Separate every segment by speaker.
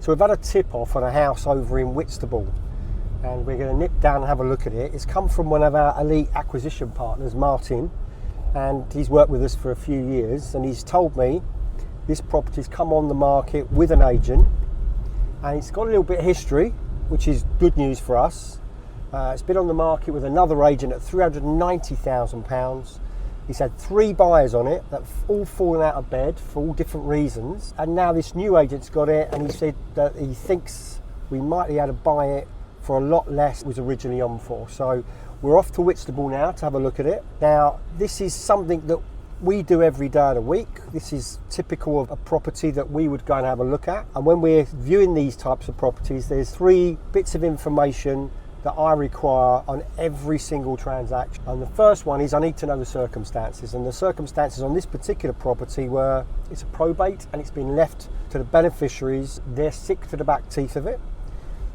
Speaker 1: So we've had a tip off on a house over in Whitstable, and we're going to nip down and have a look at it. It's come from one of our elite acquisition partners, Martin, and he's worked with us for a few years, and he's told me this property's come on the market with an agent, and it's got a little bit of history, which is good news for us. It's been on the market with another agent at £390,000. He's had 3 buyers on it that have all fallen out of bed for all different reasons, and now this new agent's got it, and he said that he thinks we might be able to buy it for a lot less than it was originally on for. So we're off to Whitstable now to have a look at it. Now, this is something that we do every day of the week. This is typical of a property that we would go and have a look at. And when we're viewing these types of properties, there's 3 bits of information that I require on every single transaction. And the first one is I need to know the circumstances. And the circumstances on this particular property were it's a probate and it's been left to the beneficiaries. They're sick to the back teeth of it.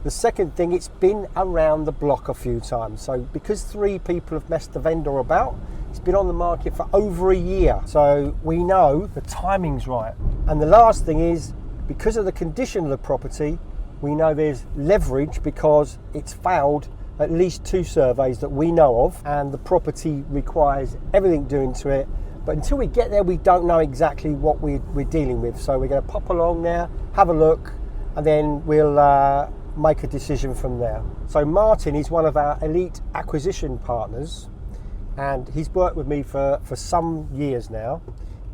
Speaker 1: The second thing, it's been around the block a few times. So because 3 people have messed the vendor about, it's been on the market for over a year. So we know the timing's right. And the last thing is, because of the condition of the property, we know there's leverage because it's failed at least 2 surveys that we know of, and the property requires everything doing to it. But until we get there, we don't know exactly what we're dealing with. So we're going to pop along now, have a look, and then we'll make a decision from there. So Martin is one of our elite acquisition partners, and he's worked with me for some years now,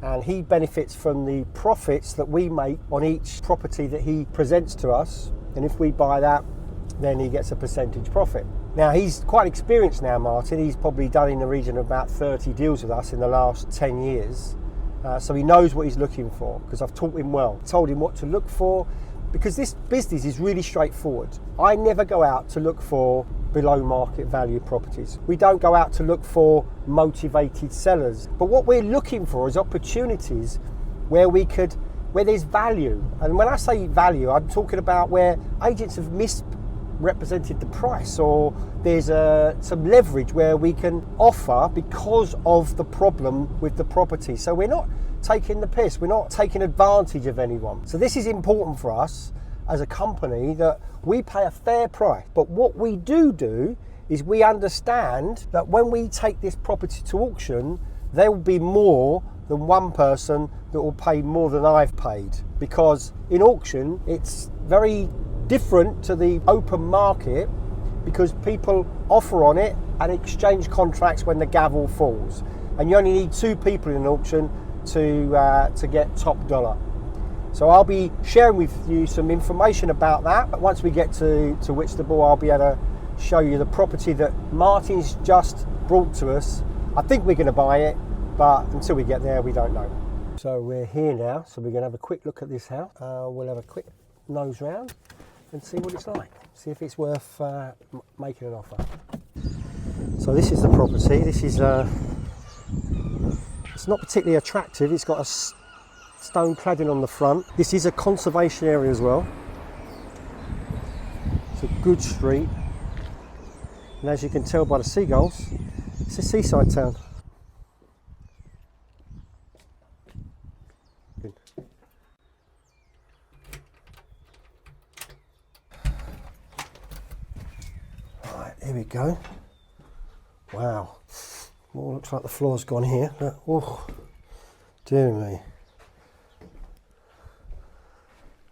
Speaker 1: and he benefits from the profits that we make on each property that he presents to us. And if we buy that, then he gets a percentage profit. Now, he's quite experienced now, Martin. He's probably done in the region of about 30 deals with us in the last 10 years. So he knows what he's looking for, because I've taught him well. Told him what to look for, because this business is really straightforward. I never go out to look for below market value properties. We don't go out to look for motivated sellers. But what we're looking for is opportunities where there's value. And when I say value, I'm talking about where agents have misrepresented the price, or there's some leverage where we can offer because of the problem with the property. So we're not taking the piss, we're not taking advantage of anyone. So this is important for us as a company, that we pay a fair price. But what we do is we understand that when we take this property to auction, there will be more than one person that will pay more than I've paid, because in auction it's very different to the open market, because people offer on it and exchange contracts when the gavel falls, and you only need 2 people in an auction to get top dollar. So I'll be sharing with you some information about that. But once we get to Whitstable, I'll be able to show you the property that Martin's just brought to us. I think we're going to buy it, but until we get there, we don't know. So we're here now, so we're going to have a quick look at this house. We'll have a quick nose round and see what it's like. See if it's worth making an offer. So this is the property. This is it's not particularly attractive. It's got a stone cladding on the front. This is a conservation area as well. It's a good street, and as you can tell by the seagulls, it's a seaside town. Good. Right, here we go. Wow. Well, looks like the floor's gone here. Oh, dear me.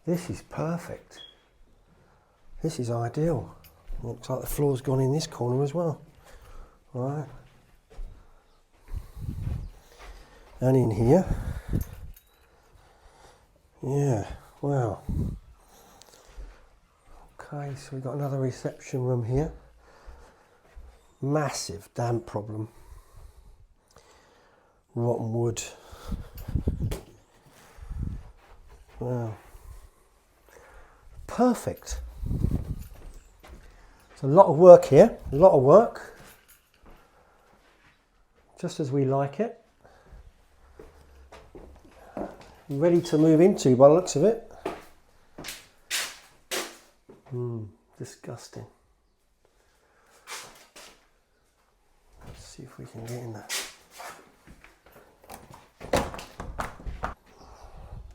Speaker 1: This is perfect. This is ideal. Looks like the floor's gone in this corner as well. All right. And in here. Yeah, wow. Okay, so we've got another reception room here. Massive damp problem. Rotten wood. Wow. Perfect. It's a lot of work here, a lot of work. Just as we like it. Ready to move into by the looks of it. Disgusting. Let's see if we can get in there.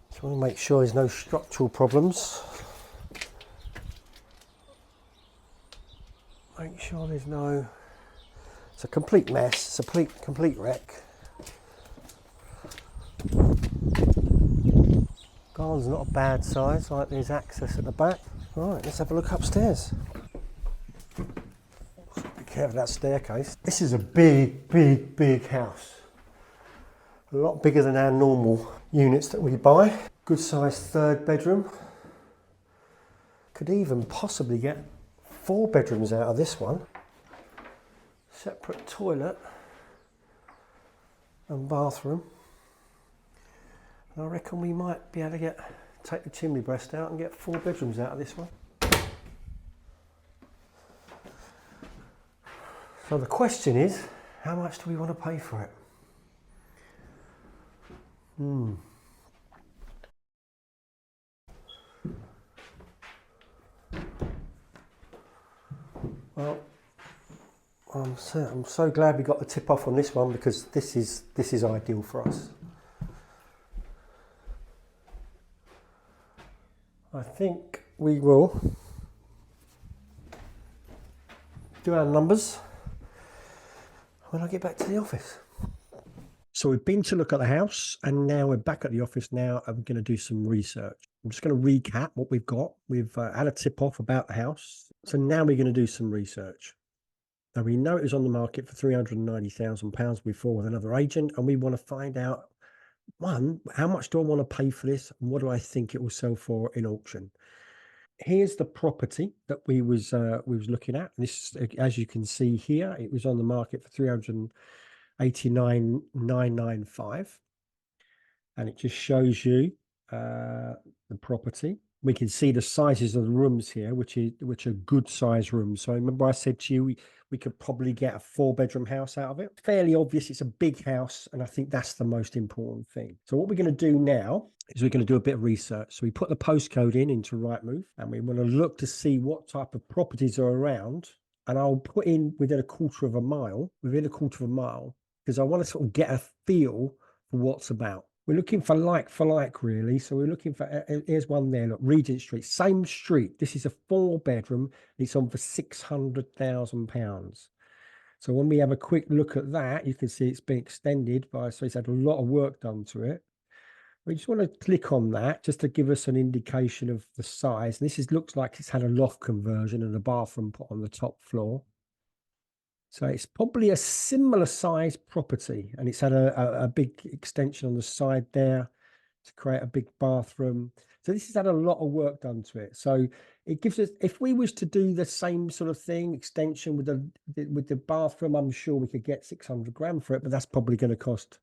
Speaker 1: Just want to make sure there's no structural problems. Make sure there's no... It's a complete mess. It's a complete wreck. Garden's not a bad size, like there's access at the back. Right, let's have a look upstairs. Be careful of that staircase. This is a big house. A lot bigger than our normal units that we buy. Good sized 3rd bedroom. Could even possibly get 4 bedrooms out of this one. Separate toilet and bathroom. And I reckon we might be able to take the chimney breast out and get 4 bedrooms out of this one. So the question is, how much do we want to pay for it? Well, I'm so glad we got the tip off on this one, because this is ideal for us. I think we will do our numbers when I get back to the office. So we've been to look at the house, and now we're back at the office now, and we're going to do some research. I'm just going to recap what we've got. We've had a tip off about the house. So now we're going to do some research. Now we know it was on the market for £390,000 before with another agent, and we want to find out, one, how much do I want to pay for this, and what do I think it will sell for in auction? Here's the property that we was looking at. This, as you can see here, it was on the market for 389,995, and it just shows you the property. We can see the sizes of the rooms here, which are good size rooms. So remember I said to you we could probably get a 4-bedroom house out of it. Fairly obvious, it's a big house, and I think that's the most important thing. So what we're going to do now is we're going to do a bit of research. So we put the postcode into Rightmove, and we want to look to see what type of properties are around. And I'll put in within a quarter of a mile, because I want to sort of get a feel for what's about. We're looking for like, really. So we're looking for, here's one there, look, Regent Street, same street. This is a 4-bedroom. It's on for £600,000. So when we have a quick look at that, you can see it's been extended so it's had a lot of work done to it. We just want to click on that just to give us an indication of the size. And this looks like it's had a loft conversion and a bathroom put on the top floor. So it's probably a similar size property, and it's had a big extension on the side there to create a big bathroom. So this has had a lot of work done to it. So it gives us, if we was to do the same sort of thing, extension with the bathroom, I'm sure we could get 600 grand for it, but that's probably going to cost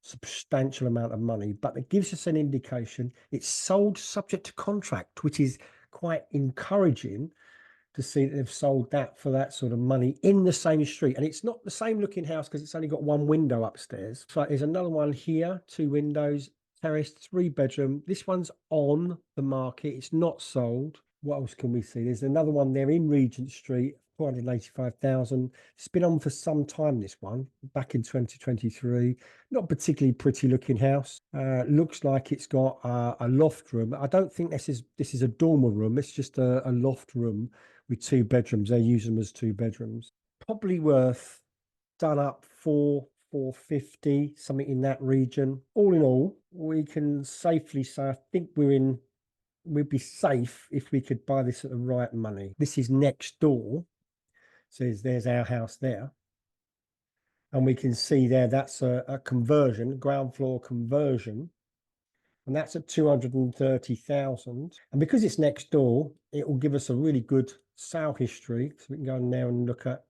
Speaker 1: a substantial amount of money. But it gives us an indication. It's sold subject to contract, which is quite encouraging to see that they've sold that for that sort of money in the same street. And it's not the same looking house because it's only got 1 window upstairs. So there's another one here, 2 windows, terraced, 3-bedroom. This one's on the market. It's not sold. What else can we see? There's another one there in Regent Street, 485,000. It's been on for some time, this one, back in 2023. Not particularly pretty looking house. Looks like it's got a loft room. I don't think this is a dormer room. It's just a loft room with 2 bedrooms. They use them as 2 bedrooms. Probably worth done up 450, something in that region. All in all, we can safely say I think we'd be safe if we could buy this at the right money. This is next door. So there's our house there. And we can see there that's a conversion, ground floor conversion. And that's at 230,000. And because it's next door, it will give us a really good sale history. So we can go in there and look at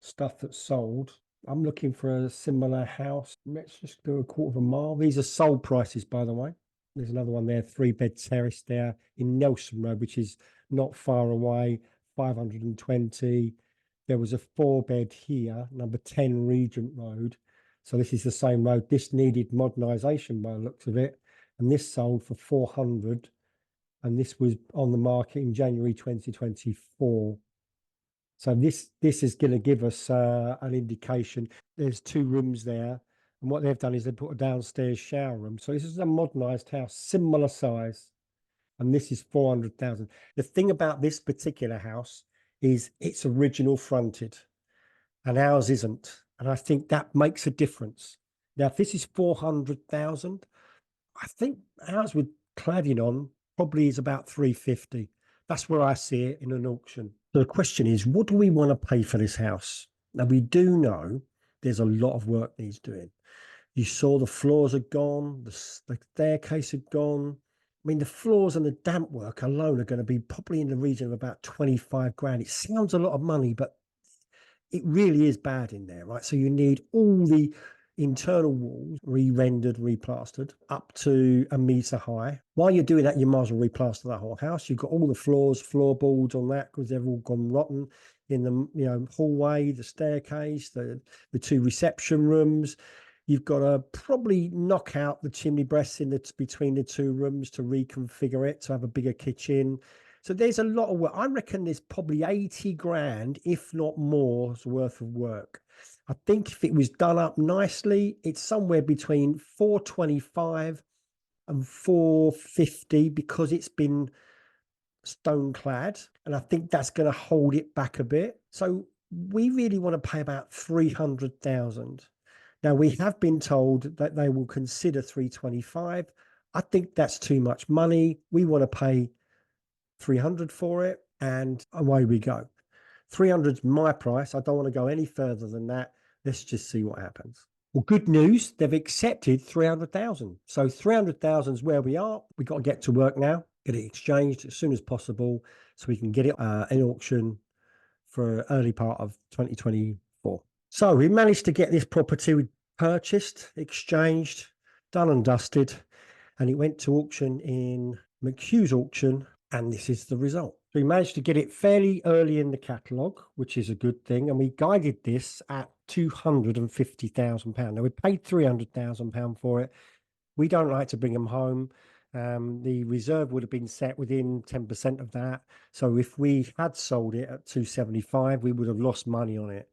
Speaker 1: stuff that's sold. I'm looking for a similar house. Let's just do a quarter of a mile. These are sold prices, by the way. There's another one there, 3-bed terrace there in Nelson Road, which is not far away, 520. There was a 4-bed here, number 10 Regent Road. So this is the same road. This needed modernisation by the looks of it. And this sold for 400. And this was on the market in January 2024. So this is going to give us an indication. There's 2 rooms there. And what they've done is they put a downstairs shower room. So this is a modernised house, similar size. And this is 400,000. The thing about this particular house is it's original fronted and ours isn't. And I think that makes a difference. Now, if this is 400,000, I think ours with cladding on probably is about 350. That's where I see it in an auction. So the question is, what do we want to pay for this house? Now, we do know there's a lot of work needs doing. You saw the floors are gone, the staircase had gone. I mean, the floors and the damp work alone are going to be probably in the region of about 25 grand. It sounds a lot of money, but it really is bad in there, right? So you need all the internal walls re-rendered, replastered up to a metre high. While you're doing that, you might as well replaster the whole house. You've got all the floors, floorboards on that because they've all gone rotten in the hallway, the staircase, the two reception rooms. You've got to probably knock out the chimney breasts between the two rooms to reconfigure it to have a bigger kitchen. So there's a lot of work. I reckon there's probably 80 grand, if not more, worth of work. I think if it was done up nicely, it's somewhere between 425 and 450 because it's been stone clad. And I think that's going to hold it back a bit. So we really want to pay about 300,000. Now, we have been told that they will consider 325. I think that's too much money. We want to pay 300 for it, and away we go. 300's my price. I don't want to go any further than that. Let's just see what happens. Well, good news. They've accepted 300,000. So 300,000 is where we are. We've got to get to work now, get it exchanged as soon as possible so we can get it in auction for early part of 2024. So we managed to get this property purchased, exchanged, done and dusted, and it went to auction in McHugh's auction, and this is the result. We managed to get it fairly early in the catalogue, which is a good thing, and we guided this at £250,000. Now, we paid £300,000 for it. We don't like to bring them home. The reserve would have been set within 10% of that. So if we had sold it at 275, we would have lost money on it.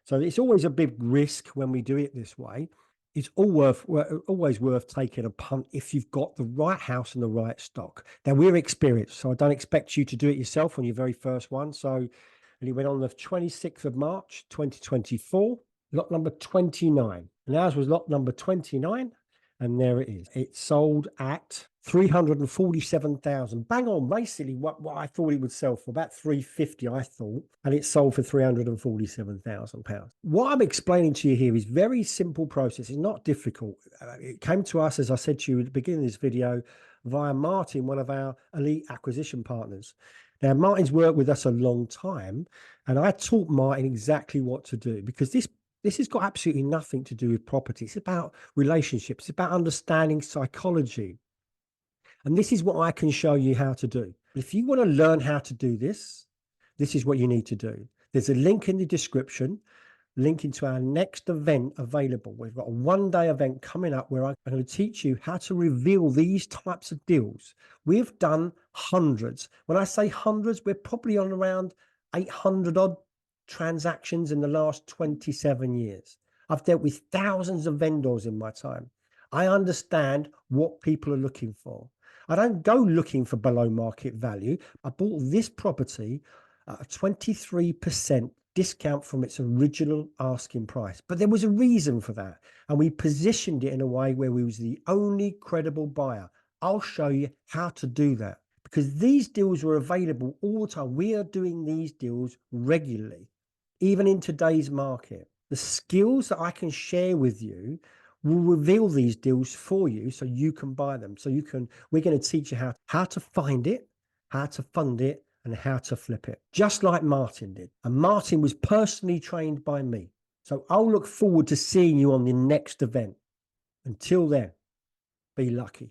Speaker 1: So it's always a big risk when we do it this way. It's always worth taking a punt if you've got the right house and the right stock. Now, we're experienced, so I don't expect you to do it yourself on your very first one. So, and it went on the 26th of March, 2024, lot number 29. And ours was lot number 29. And there it is. It sold at 347,000. Bang on, basically what I thought it would sell for, about 350, I thought. And it sold for £347,000. What I'm explaining to you here is very simple process. It's not difficult. It came to us, as I said to you at the beginning of this video, via Martin, one of our elite acquisition partners. Now, Martin's worked with us a long time, and I taught Martin exactly what to do because this has got absolutely nothing to do with property. It's about relationships. It's about understanding psychology. And this is what I can show you how to do. If you want to learn how to do this, this is what you need to do. There's a link in the description, linking to our next event available. We've got a one-day event coming up where I'm going to teach you how to reveal these types of deals. We've done hundreds. When I say hundreds, we're probably on around 800 odd transactions in the last 27 years. I've dealt with thousands of vendors in my time. I understand what people are looking for. I don't go looking for below market value. I bought this property at a 23% discount from its original asking price. But there was a reason for that. And we positioned it in a way where we was the only credible buyer. I'll show you how to do that because these deals were available all the time. We are doing these deals regularly. Even in today's market, the skills that I can share with you will reveal these deals for you so you can buy them. So we're going to teach you how to find it, how to fund it, and how to flip it, just like Martin did. And Martin was personally trained by me. So I'll look forward to seeing you on the next event. Until then, be lucky.